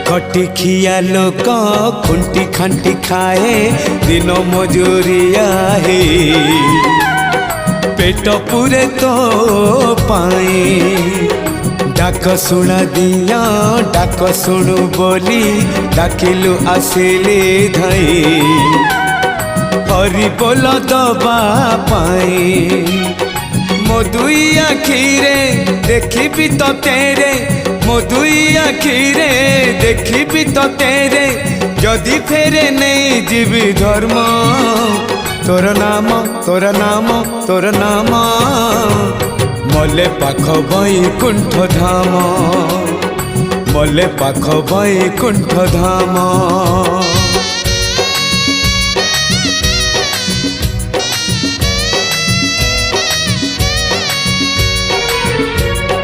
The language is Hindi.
खटी खिया लोक खुंटी खांटी खाए दिन मजूरिया है पेट पूरे तो पाए डाक शुणा दिया डाक शुणु बोली डाकिलु आसिले धाई हरि बोल दबा पाए मो दुई आखिरे देखी तो तेरे मो दुई आखिरे देखी तो तेरे जदि फेरे नहीं जीवी धर्म तोर नाम तोर नाम तोर नाम मले पाख बैकुंठ धाम मले पाख बैकुंठ धाम।